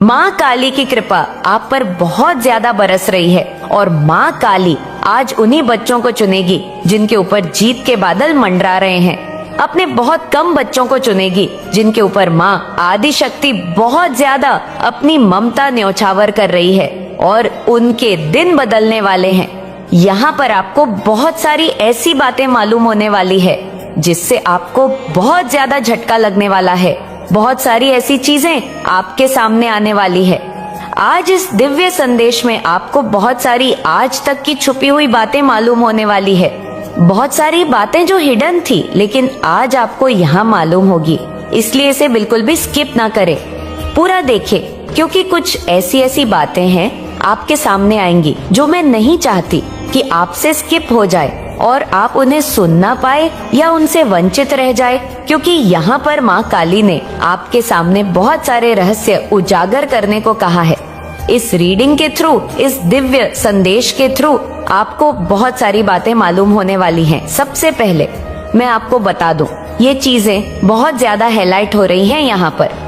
माँ काली की कृपा आप पर बहुत ज्यादा बरस रही है और माँ काली आज उन्हीं बच्चों को चुनेगी जिनके ऊपर जीत के बादल मंडरा रहे हैं। अपने बहुत कम बच्चों को चुनेगी जिनके ऊपर माँ आदि शक्ति बहुत ज्यादा अपनी ममता न्योछावर कर रही है और उनके दिन बदलने वाले हैं। यहाँ पर आपको बहुत सारी ऐसी बातें मालूम होने वाली है जिससे आपको बहुत ज्यादा झटका लगने वाला है। बहुत सारी ऐसी चीजें आपके सामने आने वाली है। आज इस दिव्य संदेश में आपको बहुत सारी आज तक की छुपी हुई बातें मालूम होने वाली है। बहुत सारी बातें जो हिडन थी लेकिन आज आपको यहाँ मालूम होगी, इसलिए इसे बिल्कुल भी स्किप ना करें, पूरा देखें, क्योंकि कुछ ऐसी ऐसी बातें हैं आपके सामने आएंगी जो मैं नहीं चाहती कि आपसे स्किप हो जाए और आप उन्हें सुन ना पाए या उनसे वंचित रह जाए, क्योंकि यहाँ पर माँ काली ने आपके सामने बहुत सारे रहस्य उजागर करने को कहा है। इस रीडिंग के थ्रू, इस दिव्य संदेश के थ्रू आपको बहुत सारी बातें मालूम होने वाली हैं। सबसे पहले मैं आपको बता दूं, ये चीजें बहुत ज्यादा हाईलाइट हो रही हैं यहाँ पर।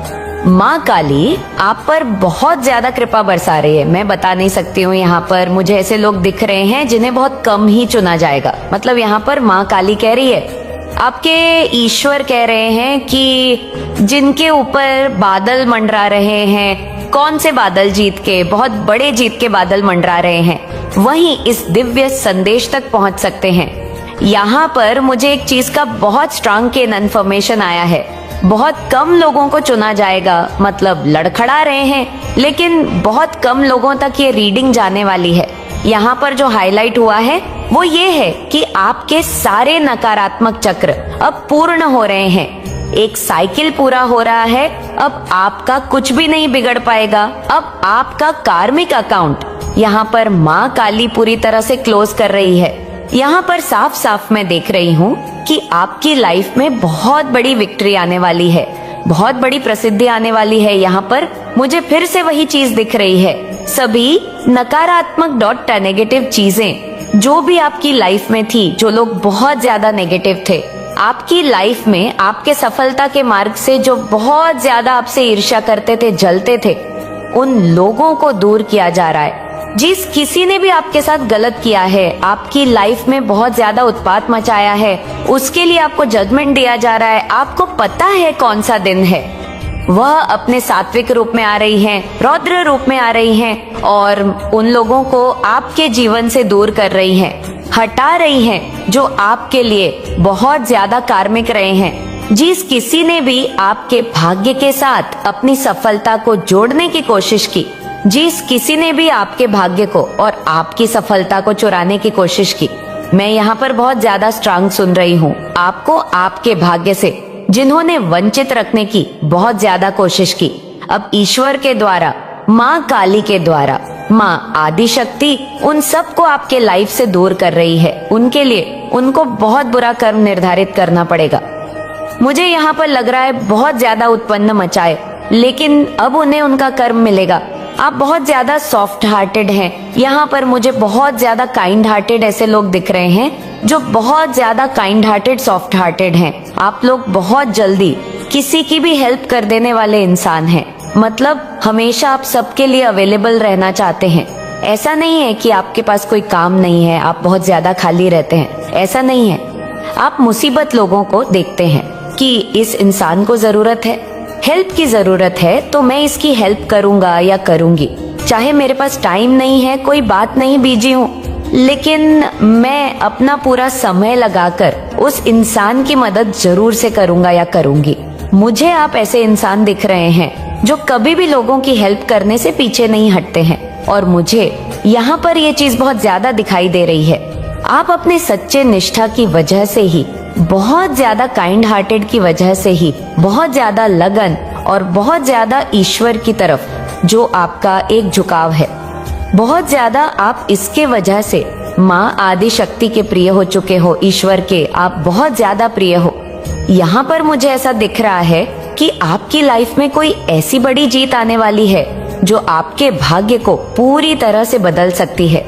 माँ काली आप पर बहुत ज्यादा कृपा बरसा रही है। मैं बता नहीं सकती हूँ, यहाँ पर मुझे ऐसे लोग दिख रहे हैं जिन्हें बहुत कम ही चुना जाएगा। मतलब यहाँ पर माँ काली कह रही है, आपके ईश्वर कह रहे हैं कि जिनके ऊपर बादल मंडरा रहे हैं, कौन से बादल? जीत के, बहुत बड़े जीत के बादल मंडरा रहे हैं, वहीं इस दिव्य संदेश तक पहुंच सकते हैं। यहाँ पर मुझे एक चीज का बहुत स्ट्रांग इन्फॉर्मेशन आया है, बहुत कम लोगों को चुना जाएगा। मतलब लड़खड़ा रहे हैं लेकिन बहुत कम लोगों तक ये रीडिंग जाने वाली है। यहाँ पर जो हाईलाइट हुआ है वो ये है कि आपके सारे नकारात्मक चक्र अब पूर्ण हो रहे हैं। एक साइकिल पूरा हो रहा है। अब आपका कुछ भी नहीं बिगड़ पाएगा। अब आपका कार्मिक अकाउंट यहाँ पर माँ काली पूरी तरह से क्लोज कर रही है। यहाँ पर साफ साफ मैं देख रही हूँ कि आपकी लाइफ में बहुत बड़ी विक्ट्री आने वाली है, बहुत बड़ी प्रसिद्धि आने वाली है। यहाँ पर मुझे फिर से वही चीज दिख रही है। सभी नकारात्मक डॉट नेगेटिव चीजें जो भी आपकी लाइफ में थी, जो लोग बहुत ज्यादा नेगेटिव थे आपकी लाइफ में, आपके सफलता के मार्ग से जो बहुत ज्यादा आपसे ईर्ष्या करते थे, जलते थे, उन लोगों को दूर किया जा रहा है। जिस किसी ने भी आपके साथ गलत किया है, आपकी लाइफ में बहुत ज्यादा उत्पात मचाया है, उसके लिए आपको जजमेंट दिया जा रहा है। आपको पता है कौन सा दिन है, वह अपने सात्विक रूप में आ रही हैं, रौद्र रूप में आ रही हैं और उन लोगों को आपके जीवन से दूर कर रही हैं, हटा रही हैं जो आपके लिए बहुत ज्यादा कार्मिक रहे हैं। जिस किसी ने भी आपके भाग्य के साथ अपनी सफलता को जोड़ने की कोशिश की, जिस किसी ने भी आपके भाग्य को और आपकी सफलता को चुराने की कोशिश की, मैं यहाँ पर बहुत ज्यादा स्ट्रांग सुन रही हूँ। आपको आपके भाग्य से जिन्होंने वंचित रखने की बहुत ज्यादा कोशिश की, अब ईश्वर के द्वारा, माँ काली के द्वारा, माँ आदि शक्ति उन सब को आपके लाइफ से दूर कर रही है। उनके लिए उनको बहुत बुरा कर्म निर्धारित करना पड़ेगा। मुझे यहाँ पर लग रहा है बहुत ज्यादा उत्पन्न मचाए, लेकिन अब उन्हें उनका कर्म मिलेगा। आप बहुत ज्यादा सॉफ्ट हार्टेड हैं। यहाँ पर मुझे बहुत ज्यादा काइंड हार्टेड ऐसे लोग दिख रहे हैं जो बहुत ज्यादा काइंड हार्टेड, सॉफ्ट हार्टेड हैं। आप लोग बहुत जल्दी किसी की भी हेल्प कर देने वाले इंसान हैं। मतलब हमेशा आप सबके लिए अवेलेबल रहना चाहते हैं। ऐसा नहीं है कि आपके पास कोई काम नहीं है, आप बहुत ज्यादा खाली रहते हैं, ऐसा नहीं है। आप मुसीबत लोगों को देखते हैं कि इस इंसान को जरूरत है, हेल्प की जरूरत है, तो मैं इसकी हेल्प करूंगा या करूंगी। चाहे मेरे पास टाइम नहीं है, कोई बात नहीं, बिजी हूँ, लेकिन मैं अपना पूरा समय लगाकर उस इंसान की मदद जरूर से करूंगा या करूंगी। मुझे आप ऐसे इंसान दिख रहे हैं जो कभी भी लोगों की हेल्प करने से पीछे नहीं हटते हैं और मुझे यहाँ पर ये चीज बहुत ज्यादा दिखाई दे रही है। आप अपने सच्चे निष्ठा की वजह से ही, बहुत ज्यादा काइंड हार्टेड की वजह से ही, बहुत ज्यादा लगन और बहुत ज्यादा ईश्वर की तरफ जो आपका एक झुकाव है, बहुत ज्यादा आप इसके वजह से माँ आदि शक्ति के प्रिय हो चुके हो, ईश्वर के आप बहुत ज्यादा प्रिय हो। यहाँ पर मुझे ऐसा दिख रहा है कि आपकी लाइफ में कोई ऐसी बड़ी जीत आने वाली है जो आपके भाग्य को पूरी तरह से बदल सकती है।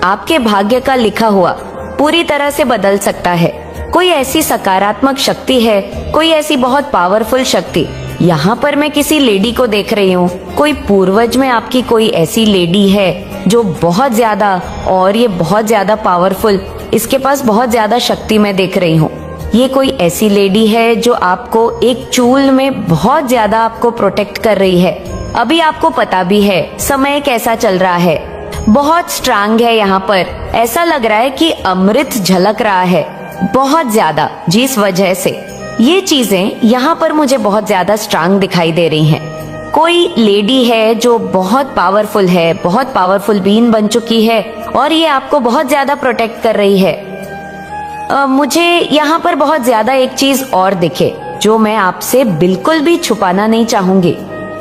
आपके भाग्य का लिखा हुआ पूरी तरह से बदल सकता है। कोई ऐसी सकारात्मक शक्ति है, कोई ऐसी बहुत पावरफुल शक्ति यहाँ पर मैं किसी लेडी को देख रही हूँ। कोई पूर्वज में आपकी कोई ऐसी लेडी है जो बहुत ज्यादा, और ये बहुत ज्यादा पावरफुल, इसके पास बहुत ज्यादा शक्ति मैं देख रही हूँ। ये कोई ऐसी लेडी है जो आपको एक चूल में बहुत ज्यादा आपको प्रोटेक्ट कर रही है। अभी आपको पता भी है समय कैसा चल रहा है, बहुत स्ट्रांग है। यहाँ पर ऐसा लग रहा है कि अमृत झलक रहा है बहुत ज्यादा, जिस वजह से ये चीजें यहाँ पर मुझे बहुत ज्यादा स्ट्रांग दिखाई दे रही हैं। कोई लेडी है जो बहुत पावरफुल है, बहुत पावरफुल बीन बन चुकी है और ये आपको बहुत ज्यादा प्रोटेक्ट कर रही है। मुझे यहाँ पर बहुत ज्यादा एक चीज और दिखे जो मैं आपसे बिल्कुल भी छुपाना नहीं चाहूंगी,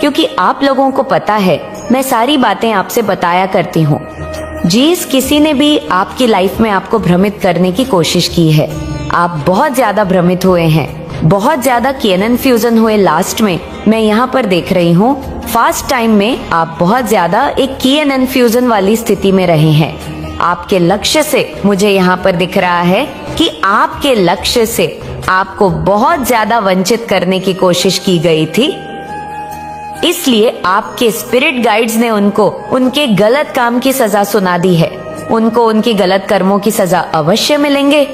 क्योंकि आप लोगों को पता है मैं सारी बातें आपसे बताया करती हूँ। जिस किसी ने भी आपकी लाइफ में आपको भ्रमित करने की कोशिश की है, आप बहुत ज्यादा भ्रमित हुए हैं, बहुत ज्यादा केनन फ्यूजन हुए। लास्ट में मैं यहाँ पर देख रही हूँ फास्ट टाइम में आप बहुत ज्यादा एक केनन फ्यूजन वाली स्थिति में रहे हैं। आपके लक्ष्य से मुझे यहाँ पर दिख रहा है कि आपके लक्ष्य से आपको बहुत ज्यादा वंचित करने की कोशिश की गई थी, इसलिए आपके स्पिरिट गाइड्स ने उनको उनके गलत काम की सजा सुना दी है। उनको उनकी गलत कर्मों की सजा अवश्य मिलेंगे,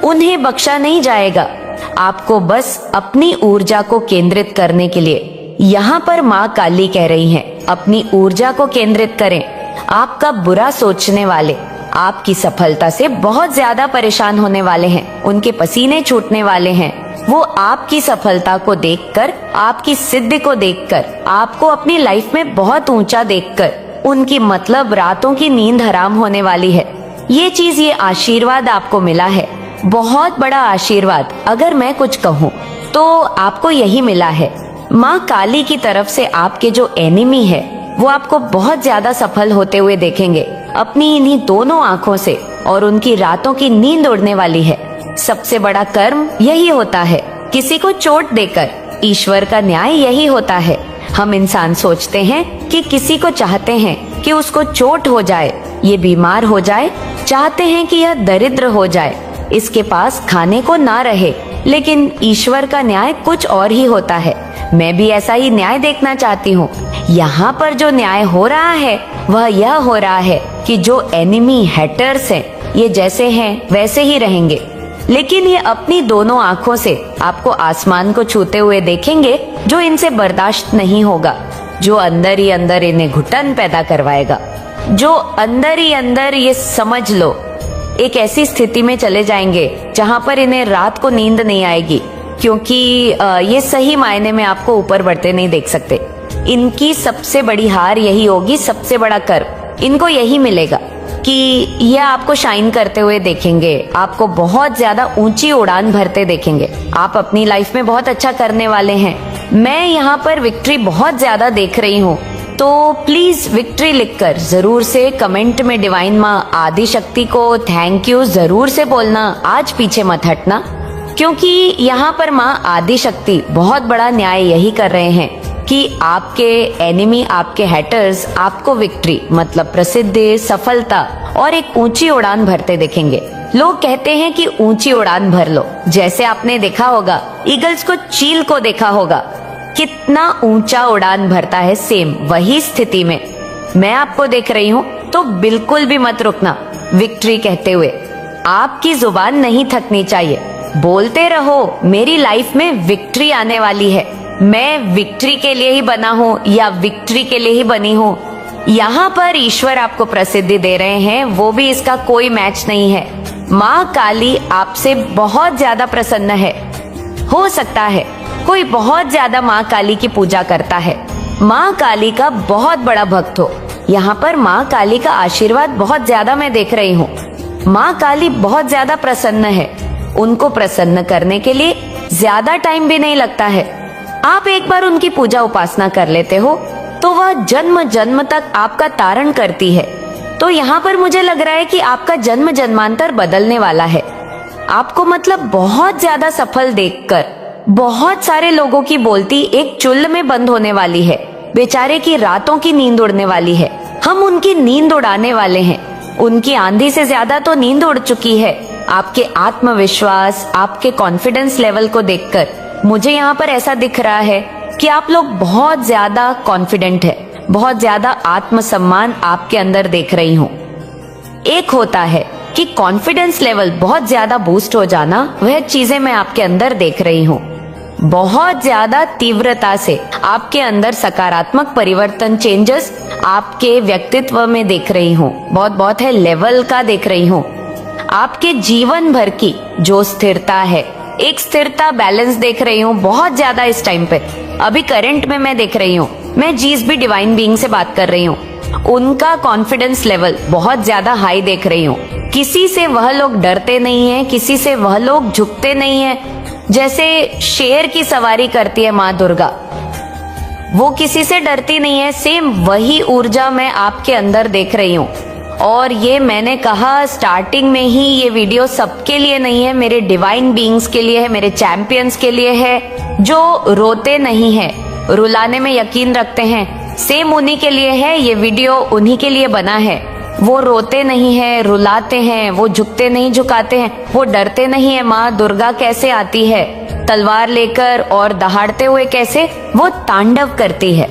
उन्हें बख्शा नहीं जाएगा। आपको बस अपनी ऊर्जा को केंद्रित करने के लिए यहाँ पर माँ काली कह रही हैं, अपनी ऊर्जा को केंद्रित करें। आपका बुरा सोचने वाले आपकी सफलता से बहुत ज्यादा परेशान होने वाले हैं, उनके पसीने छूटने वाले हैं। वो आपकी सफलता को देखकर, आपकी सिद्धि को देखकर, आपको अपनी लाइफ में बहुत ऊंचा देखकर उनकी मतलब रातों की नींद हराम होने वाली है। ये चीज, ये आशीर्वाद आपको मिला है, बहुत बड़ा आशीर्वाद। अगर मैं कुछ कहूँ तो आपको यही मिला है। माँ काली की तरफ से आपके जो एनिमी है वो आपको बहुत ज्यादा सफल होते हुए देखेंगे अपनी इन्हीं दोनों आंखों से, और उनकी रातों की नींद उड़ने वाली है। सबसे बड़ा कर्म यही होता है, किसी को चोट देकर। ईश्वर का न्याय यही होता है। हम इंसान सोचते हैं कि किसी को चाहते हैं कि उसको चोट हो जाए, ये बीमार हो जाए, चाहते हैं कि यह दरिद्र हो जाए, इसके पास खाने को ना रहे, लेकिन ईश्वर का न्याय कुछ और ही होता है। मैं भी ऐसा ही न्याय देखना चाहती हूँ। यहाँ पर जो न्याय हो रहा है वह यह हो रहा है कि जो एनिमी हैटर्स हैं, ये जैसे हैं वैसे ही रहेंगे, लेकिन ये अपनी दोनों आंखों से आपको आसमान को छूते हुए देखेंगे, जो इनसे बर्दाश्त नहीं होगा, जो अंदर ही अंदर इन्हें घुटन पैदा करवाएगा, जो अंदर ही अंदर, ये समझ लो, एक ऐसी स्थिति में चले जाएंगे जहां पर इन्हें रात को नींद नहीं आएगी, क्योंकि ये सही मायने में आपको ऊपर बढ़ते नहीं देख सकते। इनकी सबसे बड़ी हार यही होगी, सबसे बड़ा कर्म इनको यही मिलेगा कि ये आपको शाइन करते हुए देखेंगे, आपको बहुत ज्यादा ऊंची उड़ान भरते देखेंगे। आप अपनी लाइफ में बहुत अच्छा करने वाले हैं। मैं यहाँ पर विक्ट्री बहुत ज्यादा देख रही हूँ, तो प्लीज विक्ट्री लिखकर जरूर से कमेंट में डिवाइन माँ आदि शक्ति को थैंक यू जरूर से बोलना। आज पीछे मत हटना, क्योंकि यहाँ पर माँ आदि शक्ति बहुत बड़ा न्याय यही कर रहे हैं कि आपके एनिमी, आपके हैटर्स आपको विक्ट्री मतलब प्रसिद्धि, सफलता और एक ऊंची उड़ान भरते देखेंगे। लोग कहते हैं कि ऊंची उड़ान भर लो, जैसे आपने देखा होगा ईगल्स को, चील को देखा होगा कितना ऊंचा उड़ान भरता है, सेम वही स्थिति में मैं आपको देख रही हूँ। तो बिल्कुल भी मत रुकना विक्ट्री कहते हुए। आपकी जुबान नहीं थकनी चाहिए, बोलते रहो मेरी लाइफ में विक्ट्री आने वाली है, मैं विक्ट्री के लिए ही बना हूँ या विक्ट्री के लिए ही बनी हूँ। यहाँ पर ईश्वर आपको प्रसिद्धि दे रहे हैं, वो भी इसका कोई मैच नहीं है। माँ काली आपसे बहुत ज्यादा प्रसन्न है। हो सकता है कोई बहुत ज्यादा माँ काली की पूजा करता है, माँ काली का बहुत बड़ा भक्त हो। यहाँ पर माँ काली का आशीर्वाद बहुत ज्यादा मैं देख रही हूँ। माँ काली बहुत ज्यादा प्रसन्न है, उनको प्रसन्न करने के लिए ज्यादा टाइम भी नहीं लगता है। आप एक बार उनकी पूजा उपासना कर लेते हो तो वह जन्म जन्म तक आपका तारण करती है। तो यहाँ पर मुझे लग रहा है कि आपका जन्म जन्मांतर बदलने वाला है। आपको मतलब बहुत ज्यादा सफल देखकर बहुत सारे लोगों की बोलती एक चुल्ल में बंद होने वाली है। बेचारे की रातों की नींद उड़ने वाली है। हम उनकी नींद उड़ाने वाले हैं। उनकी आंधी से ज्यादा तो नींद उड़ चुकी है। आपके आत्मविश्वास, आपके कॉन्फिडेंस लेवल को देखकर मुझे यहाँ पर ऐसा दिख रहा है कि आप लोग बहुत ज्यादा कॉन्फिडेंट है, बहुत ज्यादा आत्मसम्मान आपके अंदर देख रही हूँ। एक होता है कि कॉन्फिडेंस लेवल बहुत ज्यादा बूस्ट हो जाना, वह चीजें मैं आपके अंदर देख रही हूँ। बहुत ज्यादा तीव्रता से आपके अंदर सकारात्मक परिवर्तन, चेंजेस आपके व्यक्तित्व में देख रही हूँ। बहुत बहुत है लेवल का देख रही हूँ। आपके जीवन भर की जो स्थिरता है, एक स्थिरता, बैलेंस देख रही हूँ बहुत ज्यादा इस टाइम पे। अभी करंट में मैं देख रही हूँ, मैं जिस भी डिवाइन बीइंग से बात कर रही हूँ, उनका कॉन्फिडेंस लेवल बहुत ज्यादा हाई देख रही हूँ। किसी से वह लोग डरते नहीं है, किसी से वह लोग झुकते नहीं है। जैसे शेर की सवारी करती है माँ दुर्गा, वो किसी से डरती नहीं है। सेम वही ऊर्जा मैं आपके अंदर देख रही हूँ। और ये मैंने कहा स्टार्टिंग में ही, ये वीडियो सबके लिए नहीं है, मेरे डिवाइन बीइंग्स के लिए है, मेरे चैंपियंस के लिए है, जो रोते नहीं है, रुलाने में यकीन रखते हैं। सेम उन्हीं के लिए है ये वीडियो, उन्हीं के लिए बना है। वो रोते नहीं है, रुलाते हैं, वो झुकते नहीं, झुकाते हैं, वो डरते नहीं है। माँ दुर्गा कैसे आती है तलवार लेकर और दहाड़ते हुए कैसे वो तांडव करती है।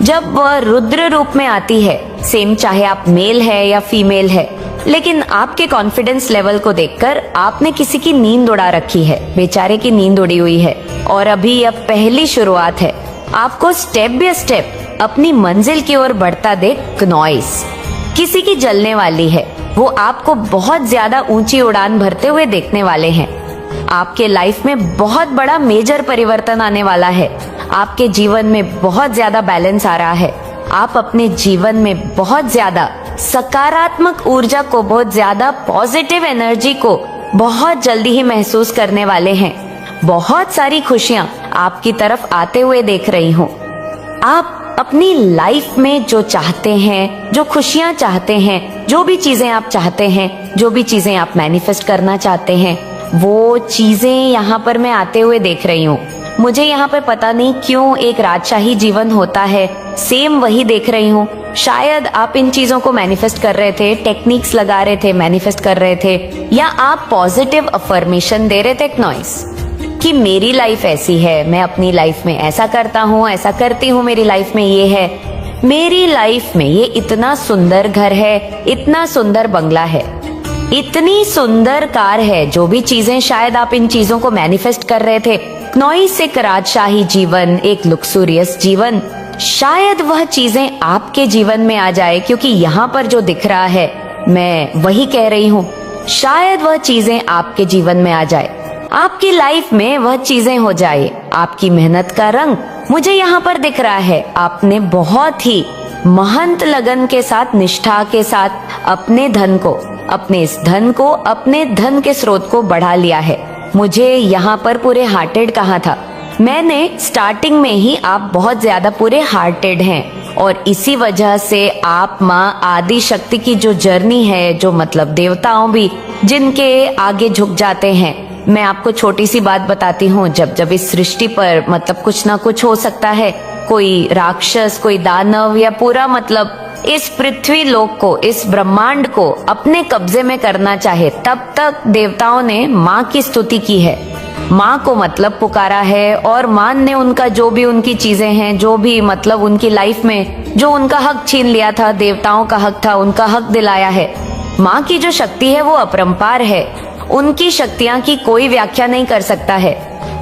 जब वह रुद्र रूप में आती है, सेम चाहे आप मेल है या फीमेल है, लेकिन आपके कॉन्फिडेंस लेवल को देखकर आपने किसी की नींद उड़ा रखी है, बेचारे की नींद उड़ी हुई है। और अभी अब पहली शुरुआत है, आपको स्टेप बाय स्टेप अपनी मंजिल की ओर बढ़ता देख नॉइस किसी की जलने वाली है। वो आपको बहुत ज्यादा ऊंची उड़ान भरते हुए देखने वाले हैं। आपके लाइफ में बहुत बड़ा मेजर परिवर्तन आने वाला है। आपके जीवन में बहुत ज्यादा बैलेंस आ रहा है। आप अपने जीवन में बहुत ज्यादा सकारात्मक ऊर्जा को, बहुत ज्यादा पॉजिटिव एनर्जी को बहुत जल्दी ही महसूस करने वाले हैं। बहुत सारी खुशियां आपकी तरफ आते हुए देख रही हूँ। आप अपनी लाइफ में जो चाहते हैं, जो खुशियां चाहते हैं, जो भी चीजें आप चाहते हैं, जो भी चीजें आप मैनिफेस्ट करना चाहते हैं, वो चीजें यहाँ पर मैं आते हुए देख रही हूँ। मुझे यहाँ पर पता नहीं क्यों एक राजशाही जीवन होता है, सेम वही देख रही हूँ। शायद आप इन चीजों को मैनिफेस्ट कर रहे थे, टेक्निक्स लगा रहे थे, मैनिफेस्ट कर रहे थे, या आप पॉजिटिव अफर्मेशन दे रहे थे एक नॉइस कि मेरी लाइफ ऐसी है, मैं अपनी लाइफ में ऐसा करता हूँ, ऐसा करती हूँ, मेरी लाइफ में ये है, मेरी लाइफ में ये इतना सुंदर घर है, इतना सुंदर बंगला है, इतनी सुंदर कार है। जो भी चीजें शायद आप इन चीजों को मैनिफेस्ट कर रहे थे, नॉइस एक राजशाही जीवन, एक लुक्सुरियस जीवन, शायद वह चीजें आपके जीवन में आ जाए। क्योंकि यहाँ पर जो दिख रहा है, मैं वही कह रही हूँ, शायद वह चीजें आपके जीवन में आ जाए, आपकी लाइफ में वह चीजें हो जाए। आपकी मेहनत का रंग मुझे यहाँ पर दिख रहा है। आपने बहुत ही महंत लगन के साथ, निष्ठा के साथ अपने धन को, अपने इस धन को, अपने धन के स्रोत को बढ़ा लिया है। मुझे यहाँ पर पूरे हार्टेड कहा था, मैंने स्टार्टिंग में ही, आप बहुत ज्यादा पूरे हार्टेड हैं। और इसी वजह से आप माँ आदि शक्ति की जो जर्नी है, जो मतलब देवताओं भी जिनके आगे झुक जाते हैं। मैं आपको छोटी सी बात बताती हूँ, जब जब इस सृष्टि पर मतलब कुछ ना कुछ हो सकता है, कोई राक्षस, कोई दानव, या पूरा मतलब इस पृथ्वी लोक को, इस ब्रह्मांड को अपने कब्जे में करना चाहे, तब तक देवताओं ने माँ की स्तुति की है, माँ को मतलब पुकारा है। और माँ ने उनका जो भी उनकी चीजें हैं, जो भी मतलब उनकी लाइफ में जो उनका हक छीन लिया था, देवताओं का हक था, उनका हक दिलाया है। माँ की जो शक्ति है वो अपरंपार है। उनकी शक्तियां की कोई व्याख्या नहीं कर सकता है,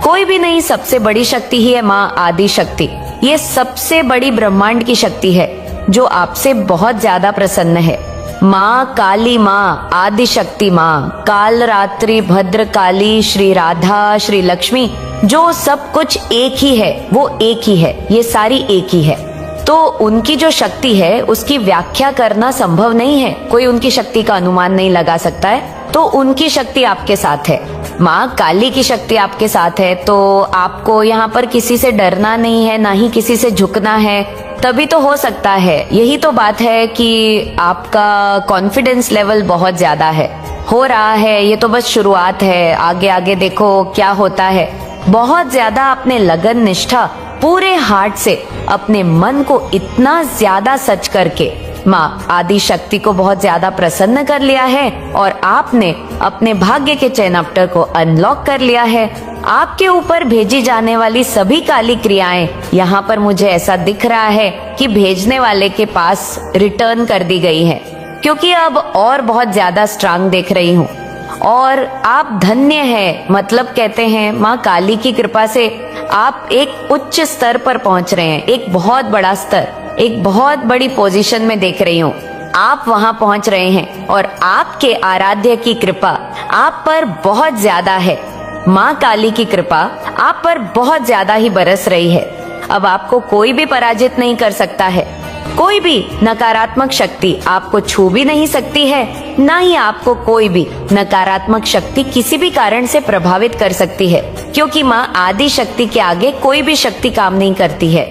कोई भी नहीं। सबसे बड़ी शक्ति ही है माँ आदि शक्ति। ये सबसे बड़ी ब्रह्मांड की शक्ति है जो आपसे बहुत ज्यादा प्रसन्न है। माँ काली, माँ आदि शक्ति, माँ काल रात्रि, भद्र काली, श्री राधा, श्री लक्ष्मी, जो सब कुछ एक ही है, वो एक ही है, ये सारी एक ही है। तो उनकी जो शक्ति है उसकी व्याख्या करना संभव नहीं है, कोई उनकी शक्ति का अनुमान नहीं लगा सकता है। तो उनकी शक्ति आपके साथ है, माँ काली की शक्ति आपके साथ है। तो आपको यहाँ पर किसी से डरना नहीं है, ना ही किसी से झुकना है। तभी तो हो सकता है, यही तो बात है कि आपका कॉन्फिडेंस लेवल बहुत ज्यादा है, हो रहा है। ये तो बस शुरुआत है, आगे आगे देखो क्या होता है। बहुत ज्यादा अपने लगन, निष्ठा, पूरे हार्ट से अपने मन को इतना ज्यादा सच करके माँ आदि शक्ति को बहुत ज्यादा प्रसन्न कर लिया है और आपने अपने भाग्य के चैप्टर को अनलॉक कर लिया है। आपके ऊपर भेजी जाने वाली सभी काली क्रियाएं यहाँ पर मुझे ऐसा दिख रहा है कि भेजने वाले के पास रिटर्न कर दी गई है, क्योंकि अब और बहुत ज्यादा स्ट्रांग देख रही हूँ। और आप धन्य है, मतलब कहते हैं माँ काली की कृपा से आप एक उच्च स्तर पर पहुंच रहे हैं, एक बहुत बड़ा स्तर, एक बहुत बड़ी पोजीशन में देख रही हूँ। आप वहां पहुंच रहे हैं और आपके आराध्य की कृपा आप पर बहुत ज्यादा है। माँ काली की कृपा आप पर बहुत ज्यादा ही बरस रही है। अब आपको कोई भी पराजित नहीं कर सकता है। कोई भी नकारात्मक शक्ति आपको छू भी नहीं सकती है, ना ही आपको कोई भी नकारात्मक शक्ति किसी भी कारण से प्रभावित कर सकती है, क्योंकि माँ आदि शक्ति के आगे कोई भी शक्ति काम नहीं करती है।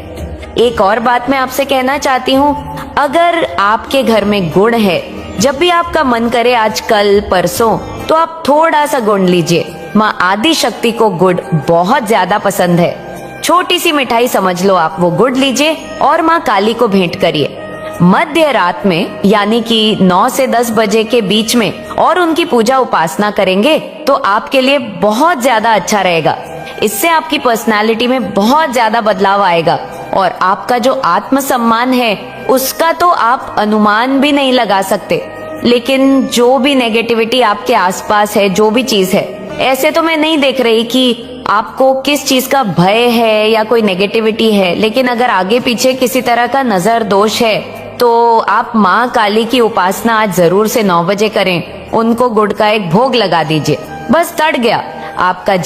एक और बात मैं आपसे कहना चाहती हूँ, अगर आपके घर में गुड़ है, जब भी आपका मन करे आज कल परसों, तो आप थोड़ा सा गुड़ लीजिए। माँ आदि शक्ति को गुड़ बहुत ज्यादा पसंद है। छोटी सी मिठाई समझ लो आप, वो गुड़ लीजिए और माँ काली को भेंट करिए। मध्य रात में यानी कि 9 से 10 बजे के बीच में और उनकी पूजा उपासना करेंगे तो आपके लिए बहुत ज्यादा अच्छा रहेगा। इससे आपकी पर्सनालिटी में बहुत ज्यादा बदलाव आएगा और आपका जो आत्मसम्मान है उसका तो आप अनुमान भी नहीं लगा सकते। लेकिन जो भी नेगेटिविटी आपके आसपास है, जो भी चीज है, ऐसे तो मैं नहीं देख रही कि आपको किस चीज का भय है या कोई नेगेटिविटी है, लेकिन अगर आगे पीछे किसी तरह का नजर दोष है तो आप माँ काली की उपासना आज जरूर से 9 बजे करें। उनको गुड़ का एक भोग लगा दीजिए, बस तड़ गया आपका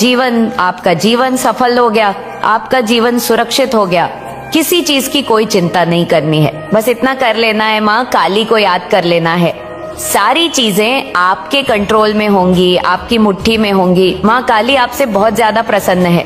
जीवन सफल हो गया, आपका जीवन सुरक्षित हो गया। किसी चीज की कोई चिंता नहीं करनी है, बस इतना कर लेना है, माँ काली को याद कर लेना है। सारी चीजें आपके कंट्रोल में होंगी, आपकी मुट्ठी में होंगी। माँ काली आपसे बहुत ज्यादा प्रसन्न है।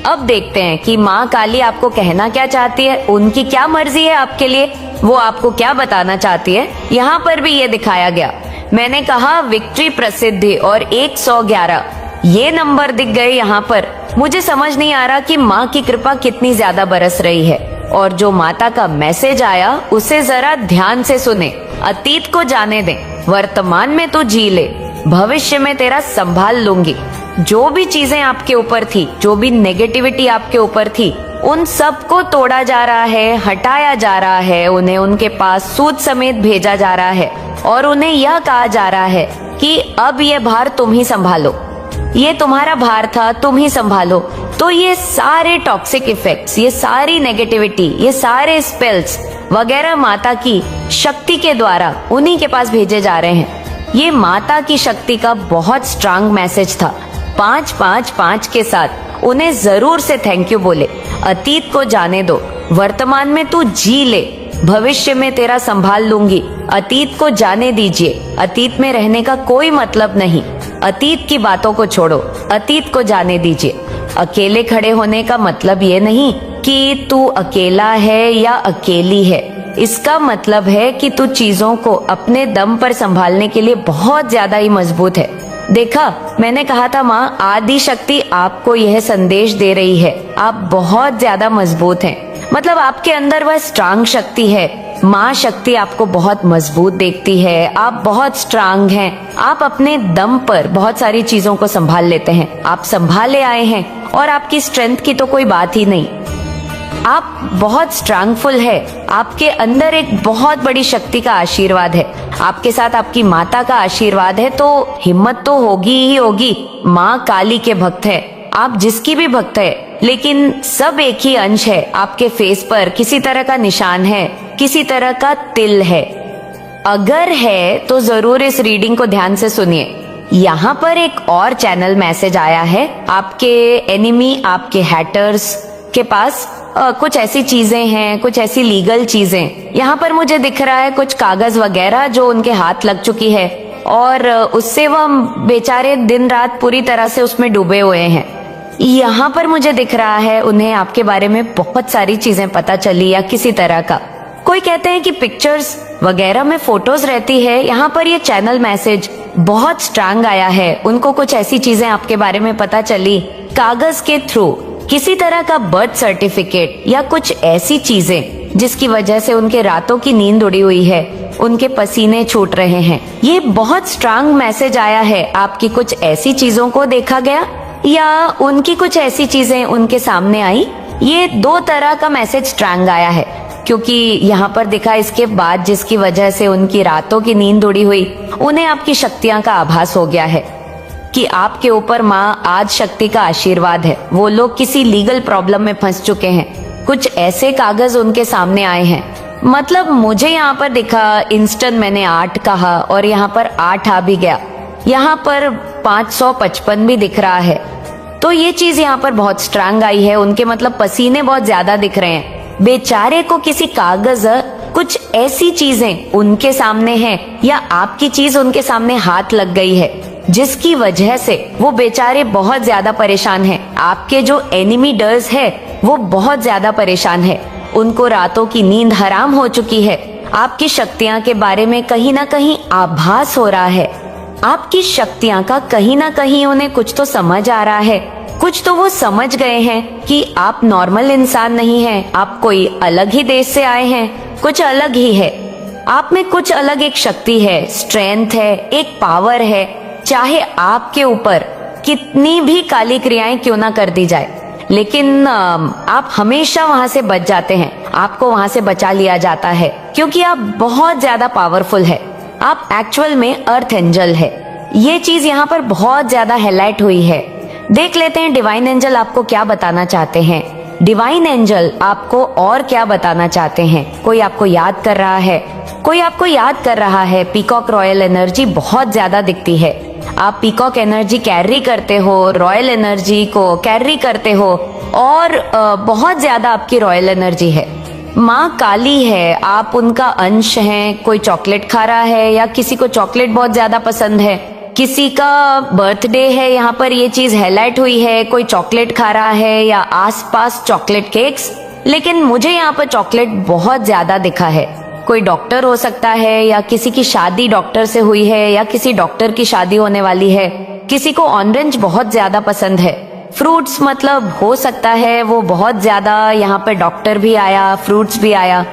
अब देखते हैं कि माँ काली आपको कहना क्या चाहती है, उनकी क्या मर्जी है आपके लिए, वो आपको क्या बताना चाहती है। यहाँ पर भी ये दिखाया गया। मैंने कहा विक्ट्री, प्रसिद्धि और 111 ये नंबर दिख गए यहाँ पर। मुझे समझ नहीं आ रहा कि माँ की कृपा कितनी ज्यादा बरस रही है। और जो माता का मैसेज आया उसे जरा ध्यान से सुने। अतीत को जाने दे, वर्तमान में तो जी ले, भविष्य में तेरा संभाल लूंगी। जो भी चीजें आपके ऊपर थी, जो भी नेगेटिविटी आपके ऊपर थी, उन सब को तोड़ा जा रहा है, हटाया जा रहा है। उन्हें उनके पास सूद समेत भेजा जा रहा है और उन्हें यह कहा जा रहा है कि अब ये भार तुम ही संभालो, ये तुम्हारा भार था, तुम ही संभालो। तो ये सारे टॉक्सिक इफेक्ट्स, ये सारी नेगेटिविटी, ये सारे स्पेल्स वगैरह माता की शक्ति के द्वारा उन्हीं के पास भेजे जा रहे हैं। ये माता की शक्ति का बहुत स्ट्रांग मैसेज था। 555 के साथ उन्हें जरूर से थैंक यू बोले। अतीत को जाने दो, वर्तमान में तू जी ले, भविष्य में तेरा संभाल लूंगी। अतीत को जाने दीजिए, अतीत में रहने का कोई मतलब नहीं। अतीत की बातों को छोड़ो, अतीत को जाने दीजिए। अकेले खड़े होने का मतलब ये नहीं कि तू अकेला है या अकेली है। इसका मतलब है कि तू चीजों को अपने दम पर संभालने के लिए बहुत ज्यादा ही मजबूत है। देखा, मैंने कहा था माँ आदि शक्ति आपको यह संदेश दे रही है, आप बहुत ज्यादा मजबूत हैं। मतलब आपके अंदर वह स्ट्रांग शक्ति है। माँ शक्ति आपको बहुत मजबूत देखती है, आप बहुत स्ट्रांग हैं। आप अपने दम पर बहुत सारी चीजों को संभाल लेते हैं, आप संभाले आए हैं और आपकी स्ट्रेंथ की तो कोई बात ही नहीं। आप बहुत स्ट्रांगफुल है, आपके अंदर एक बहुत बड़ी शक्ति का आशीर्वाद है, आपके साथ आपकी माता का आशीर्वाद है, तो हिम्मत तो होगी ही होगी। माँ काली के भक्त है, आप जिसकी भी भक्त है, लेकिन सब एक ही अंश है। आपके फेस पर किसी तरह का निशान है, किसी तरह का तिल है। अगर है तो जरूर इस रीडिंग को ध्यान से सुनिए। यहाँ पर एक और चैनल मैसेज आया है। आपके एनिमी, आपके हैटर्स के पास कुछ ऐसी चीजें हैं, कुछ ऐसी लीगल चीजें। यहाँ पर मुझे दिख रहा है कुछ कागज वगैरह जो उनके हाथ लग चुकी है और उससे वह बेचारे दिन रात पूरी तरह से उसमें डूबे हुए हैं। यहाँ पर मुझे दिख रहा है उन्हें आपके बारे में बहुत सारी चीजें पता चली या किसी तरह का। कोई कहते हैं कि पिक्चर्स वगैरह में फोटोज रहती है। यहाँ पर ये चैनल मैसेज बहुत स्ट्रांग आया है। उनको कुछ ऐसी चीजें आपके बारे में पता चली कागज के थ्रू, किसी तरह का बर्थ सर्टिफिकेट या कुछ ऐसी चीजें जिसकी वजह से उनके रातों की नींद उड़ी हुई है, उनके पसीने छूट रहे हैं। ये बहुत स्ट्रांग मैसेज आया है। आपकी कुछ ऐसी चीजों को देखा गया या उनकी कुछ ऐसी चीजें उनके सामने आई। ये दो तरह का मैसेज स्ट्रांग आया है, क्योंकि यहाँ पर दिखा इसके बाद जिसकी वजह से उनकी रातों की नींद उड़ी हुई, उन्हें आपकी शक्तियां का आभास हो गया है कि आपके ऊपर माँ आज शक्ति का आशीर्वाद है। वो लोग किसी लीगल प्रॉब्लम में फंस चुके हैं। कुछ ऐसे कागज उनके सामने आए हैं। मतलब मुझे यहाँ पर दिखा, इंस्टेंट मैंने 8 कहा और यहाँ पर 8 आ भी गया। यहाँ पर 555 भी दिख रहा है। तो ये चीज यहाँ पर बहुत स्ट्रांग आई है। उनके मतलब पसीने बहुत ज्यादा दिख रहे हैं। बेचारे को किसी कागज, कुछ ऐसी चीजें उनके सामने हैं या आपकी चीज उनके सामने हाथ लग गई है, जिसकी वजह से वो बेचारे बहुत ज्यादा परेशान हैं। आपके जो एनिमी डर्स है वो बहुत ज्यादा परेशान है। उनको रातों की नींद हराम हो चुकी है। आपकी शक्तियां के बारे में कहीं ना कहीं आभास हो रहा है। आपकी शक्तियां का कहीं ना कहीं उन्हें कुछ तो समझ आ रहा है। कुछ तो वो समझ गए हैं कि आप नॉर्मल इंसान नहीं हैं, आप कोई अलग ही देश से आए हैं, कुछ अलग ही है। आप में कुछ अलग एक शक्ति है, स्ट्रेंथ है, एक पावर है। चाहे आपके ऊपर कितनी भी काली क्रियाएं क्यों ना कर दी जाए, लेकिन आप हमेशा वहां से बच जाते हैं। आपको वहां से बचा लिया जाता है क्योंकि आप बहुत ज्यादा पावरफुल है। आप एक्चुअल में अर्थ एंजल है। ये चीज यहाँ पर बहुत ज्यादा हाईलाइट हुई है। देख लेते हैं डिवाइन एंजल आपको क्या बताना चाहते हैं। डिवाइन एंजल आपको और क्या बताना चाहते हैं। कोई आपको याद कर रहा है, कोई आपको याद कर रहा है। पीकॉक रॉयल एनर्जी बहुत ज्यादा दिखती है। आप पीकॉक एनर्जी कैरी करते हो, रॉयल एनर्जी को कैरी करते हो और बहुत ज्यादा आपकी रॉयल एनर्जी है। माँ काली है, आप उनका अंश हैं। कोई चॉकलेट खा रहा है या किसी को चॉकलेट बहुत ज्यादा पसंद है, किसी का बर्थडे है, यहाँ पर ये चीज हाईलाइट हुई है। कोई चॉकलेट खा रहा है या आसपास चॉकलेट केक्स, लेकिन मुझे यहाँ पर चॉकलेट बहुत ज्यादा दिखा है। कोई डॉक्टर हो सकता है या किसी की शादी डॉक्टर से हुई है या किसी डॉक्टर की शादी होने वाली है। किसी को ऑरेंज बहुत ज्यादा पसंद है। फ्रूट्स मतलब हो सकता है वो बहुत ज्यादा, यहाँ पर डॉक्टर भी आया, फ्रूट्स भी आया।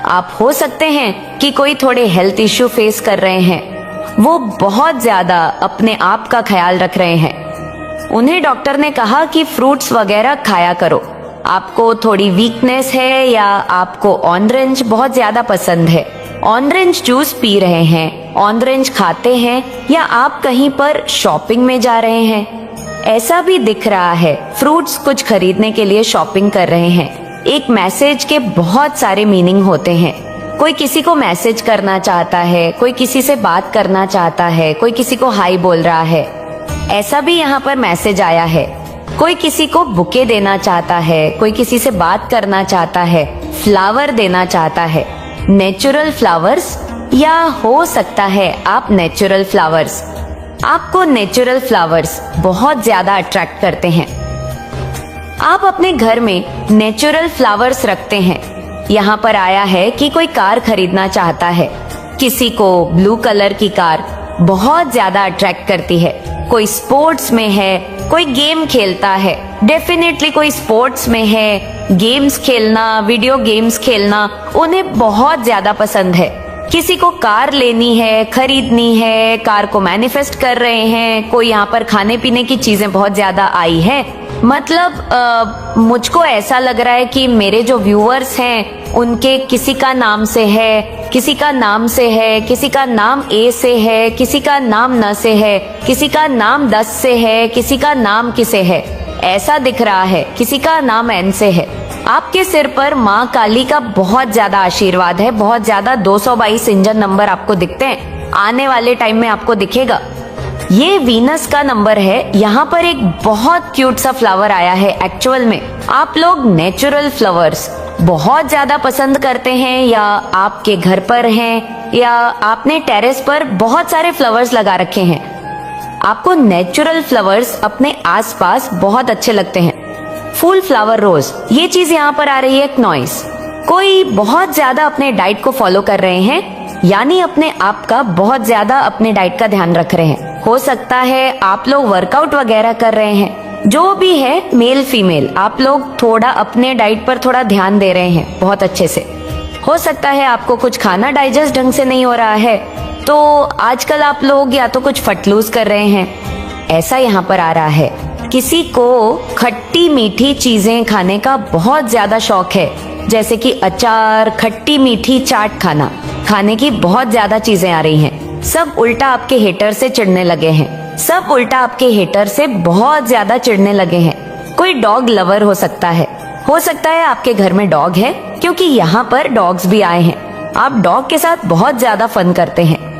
आप हो सकते हैं कि कोई थोड़े हेल्थ इश्यू फेस कर रहे हैं। वो बहुत ज्यादा अपने आप का ख्याल रख रहे हैं। उन्हें डॉक्टर ने कहा कि फ्रूट्स वगैरह खाया करो। आपको थोड़ी वीकनेस है या आपको ऑरेंज बहुत ज्यादा पसंद है, ऑरेंज जूस पी रहे हैं, ऑरेंज खाते हैं, या आप कहीं पर शॉपिंग में जा रहे हैं, ऐसा भी दिख रहा है। फ्रूट्स कुछ खरीदने के लिए शॉपिंग कर रहे हैं। एक मैसेज के बहुत सारे मीनिंग होते हैं। कोई किसी को मैसेज करना चाहता है, कोई किसी से बात करना चाहता है, कोई किसी को हाय बोल रहा है, ऐसा भी यहाँ पर मैसेज आया है। कोई किसी को बुके देना चाहता है, कोई किसी से बात करना चाहता है, फ्लावर देना चाहता है, नेचुरल फ्लावर्स, या हो सकता है आप नेचुरल फ्लावर्स। आपको नेचुरल फ्लावर्स बहुत ज्यादा अट्रैक्ट करते हैं। आप अपने घर में नेचुरल फ्लावर्स रखते हैं। यहाँ पर आया है कि कोई कार खरीदना चाहता है। किसी को ब्लू कलर की कार बहुत ज्यादा अट्रैक्ट करती है। कोई स्पोर्ट्स में है, कोई गेम खेलता है, डेफिनेटली कोई स्पोर्ट्स में है। गेम्स खेलना, वीडियो गेम्स खेलना उन्हें बहुत ज्यादा पसंद है। किसी को कार लेनी है, खरीदनी है, कार को मैनिफेस्ट कर रहे हैं। कोई यहाँ पर खाने पीने की चीजें बहुत ज्यादा आई है। मतलब मुझको ऐसा लग रहा है कि मेरे जो व्यूअर्स हैं उनके किसी का नाम से है, किसी का नाम से है, किसी का नाम ए से है, किसी का नाम न से है, किसी का नाम 10 से है, किसी का नाम किसे है, ऐसा दिख रहा है। किसी का नाम एन से है। आपके सिर पर माँ काली का बहुत ज्यादा आशीर्वाद है। बहुत ज्यादा 222 इंजन नंबर आपको दिखते हैं। आने वाले टाइम में आपको दिखेगा। ये वीनस का नंबर है। यहाँ पर एक बहुत क्यूट सा फ्लावर आया है। एक्चुअल में आप लोग नेचुरल फ्लावर्स बहुत ज्यादा पसंद करते हैं, या आपके घर पर हैं, या आपने टेरेस पर बहुत सारे फ्लावर्स लगा रखे हैं। आपको नेचुरल फ्लावर्स अपने आसपास बहुत अच्छे लगते हैं। फूल फ्लावर रोज, ये चीज यहाँ पर आ रही है। नॉइस, कोई बहुत ज्यादा अपने डाइट को फॉलो कर रहे हैं, यानी अपने आप का बहुत ज्यादा अपने डाइट का ध्यान रख रहे हैं। हो सकता है आप लोग वर्कआउट वगैरह कर रहे हैं। जो भी है मेल फीमेल, आप लोग थोड़ा अपने डाइट पर थोड़ा ध्यान दे रहे हैं बहुत अच्छे से। हो सकता है आपको कुछ खाना डाइजेस्ट ढंग से नहीं हो रहा है, तो आजकल आप लोग या तो कुछ फटलूज कर रहे हैं, ऐसा यहाँ पर आ रहा है। किसी को खट्टी मीठी चीजें खाने का बहुत ज्यादा शौक है, जैसे कि अचार, खट्टी मीठी चाट खाने की बहुत ज्यादा चीजें आ रही हैं। सब उल्टा आपके हेटर से चिढ़ने लगे हैं, सब उल्टा आपके हेटर से बहुत ज्यादा चिढ़ने लगे हैं। कोई डॉग लवर हो सकता है आपके घर में डॉग है, क्योंकि यहाँ पर डॉग्स भी आए हैं। आप डॉग के साथ बहुत ज्यादा फन करते हैं।